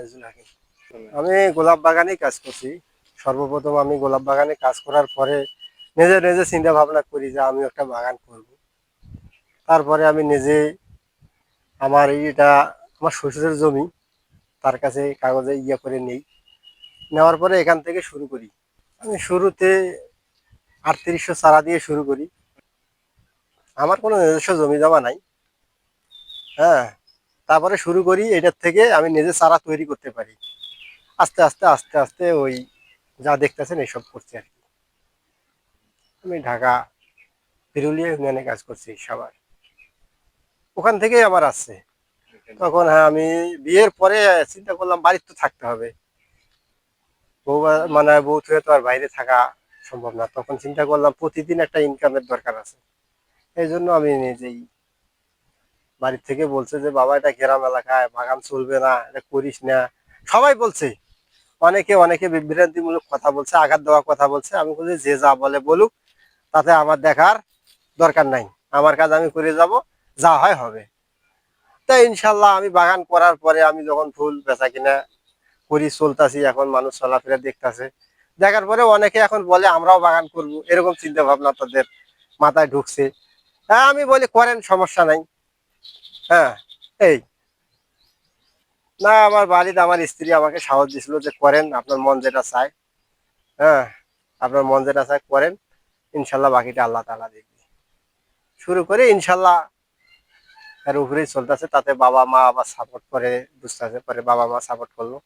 আজিজুল হাকিম। আমি গোলাপ বাগানে কাজ করছি। সর্বপ্রথম আমি গোলাপ বাগানে কাজ করার পরে নিজে নিজে চিন্তা ভাবনা করি যে আমি একটা বাগান করব। তারপরে আমি নিজে আমার এটা আমার শ্বশুরের জমি, তার কাছে কাগজে করে নেই। নেওয়ার পরে এখান থেকে শুরু করি। আমি শুরুতে 3800 চারা দিয়ে শুরু করি। আমার কোনো নিজস্ব জমি জমা নাই। হ্যাঁ, তারপরে শুরু করি এটার থেকে আমি নিজে চারা তৈরি করতে পারি। আস্তে আস্তে আস্তে আস্তে ওই যা দেখতেছেন এইসব করছি আর কি। আমি ঢাকা বিরুলিয়া ইউনিয়নে কাজ করছি সবার, ওখান থেকেই আমার আসছে। তখন হ্যাঁ, আমি বিয়ের পরে চিন্তা করলাম বাড়ির তো থাকতে হবে, বউ মানে বউ থেকে তো আর বাইরে থাকা সম্ভব না। তখন চিন্তা করলাম প্রতিদিন একটা ইনকামের দরকার আছে। এই জন্য আমি নিজেই বাড়ির থেকে বলছে যে বাবা এটা গ্রাম এলাকায় বাগান চলবে না, এটা করিস না। সবাই বলছে, অনেকে অনেকে বিভ্রান্তিমূলক কথা বলছে, আঘাত দেওয়া কথা বলছে। আমি বলছি যে যা বলে বলুক, তাতে আমার দেখার দরকার নাই। আমার কাজ আমি করে যাব, যা হয় হবে। তাই ইনশাল্লাহ আমি বাগান করার পরে আমি যখন ফুল বেচা কিনা করি চলতেছি, এখন মানুষ চলাফেরা দেখতেছে, দেখার পরে অনেকে এখন বলে আমরাও বাগান করব, এরকম চিন্তা ভাবনা তাদের মাথায় ঢুকছে। হ্যাঁ, আমি বলি করেন, সমস্যা নাই। হ্যাঁ, এই না, আমার বাড়িতে আমার স্ত্রী আমাকে সাহস দিছিল যে করেন, আপনার মন যেটা চায়। হ্যাঁ, আপনার মন যেটা চায় করেন, ইনশাল্লাহ বাকিটা আল্লাহ তাআলা দেখবে। শুরু করে ইনশাল্লাহ এর উপরেই চলতেছে। তাতে বাবা মা আবার সাপোর্ট করে, বুঝতেছে পরে বাবা মা সাপোর্ট করলো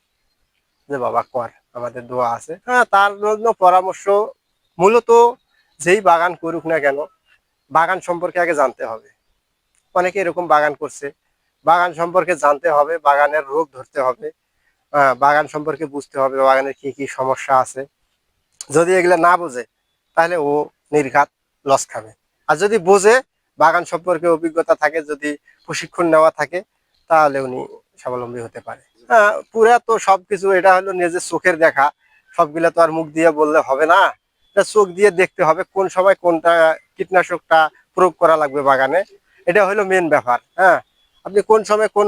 যে বাবা কর, আমাদের দোয়া আছে। হ্যাঁ, তার জন্য পরামর্শ মূলত যেই বাগান করুক না কেন, বাগান সম্পর্কে আগে জানতে হবে। অনেকে এরকম বাগান করছে, বাগান সম্পর্কে জানতে হবে, বাগানের রোগ ধরতে হবে। হ্যাঁ, বাগান সম্পর্কে বুঝতে হবে বাগানের কি কি সমস্যা আছে। যদি এগুলো না বোঝে তাহলে ও নির্ঘাত লস খাবে। আর যদি বোঝে, বাগান সম্পর্কে অভিজ্ঞতা থাকে, যদি প্রশিক্ষণ নেওয়া থাকে, তাহলে উনি স্বাবলম্বী হতে পারে। হ্যাঁ, পুরা তো সবকিছু এটা হলো নিজের চোখের দেখা। সবগুলা তো আর মুখ দিয়ে বললে হবে না, এটা চোখ দিয়ে দেখতে হবে কোন সময় কোনটা কীটনাশকটা প্রয়োগ করা লাগবে বাগানে। এটা হলো মেন ব্যাপার। হ্যাঁ, আপনি কোন সময় কোন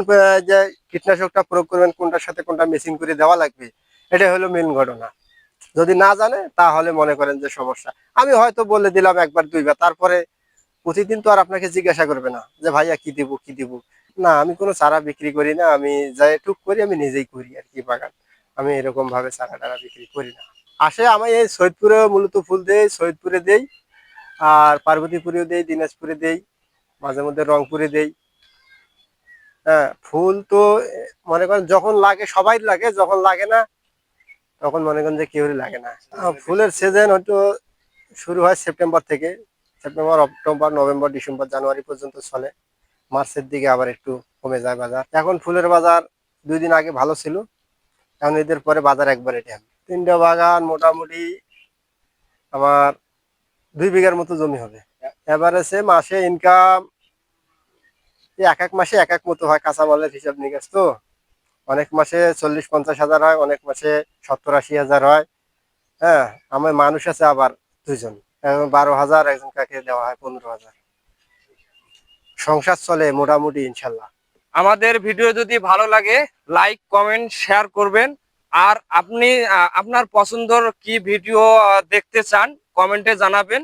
যে কীটনাশকটা প্রয়োগ করবেন, কোনটার সাথে কোনটা মেশিন করে দেওয়া লাগবে, এটা হলো মেন ঘটনা। যদি না জানে তাহলে মনে করেন যে সমস্যা। আমি হয়তো বলে দিলাম একবার দুইবার, তারপরে প্রতিদিন তো আর আপনাকে জিজ্ঞাসা করবে না যে ভাইয়া কি দিব কি দিব। না, আমি কোনো চারা বিক্রি করি না। আমি যাই টুক করি, আমি নিজেই করি আর কি বাগান। আমি এরকম ভাবে চারা টারা বিক্রি করি না। আসে আমি এই সৈয়দপুরে মূলত ফুল দেই, সৈয়দপুরে দেই, আর পার্বতীপুরেও দেই, দিনাজপুরে দেই, মাঝে মধ্যে রংপুরে দেই। হ্যাঁ, ফুল তো মনে করেন যখন লাগে সবাই লাগে, যখন লাগে না তখন মনে করেন যে কেউই লাগে না। ফুলের সিজন হয়তো শুরু হয় সেপ্টেম্বর থেকে। সেপ্টেম্বর, অক্টোবর, নভেম্বর, ডিসেম্বর, জানুয়ারি পর্যন্ত চলে। মার্চের দিকে আবার একটু কমে যায় বাজার। এখন ফুলের বাজার 2 দিন আগে ভালো ছিল, এখন ঈদের পরে বাজার একবারে ড্যাম। 3টা বাগান মোটামুটি আমার 2 বিঘার মতো জমি হবে। এভারেজে মাসে ইনকাম এক এক মাসে এক এক মতো হয়, কাঁচামালের হিসাব নিকাশ তো। অনেক মাসে 40-50 হাজার হয়, অনেক মাসে 70-80 হাজার হয়। হ্যাঁ, আমার মানুষ আছে আবার 2 জন, 12 হাজার, একজন কাকে দেওয়া হয় 15 হাজার। সংসার চলে মোটামুটি ইনশাল্লাহ। আমাদের ভিডিও যদি ভালো লাগে লাইক কমেন্ট শেয়ার করবেন। আর আপনি আপনার পছন্দের কি ভিডিও দেখতে চান কমেন্টে জানাবেন।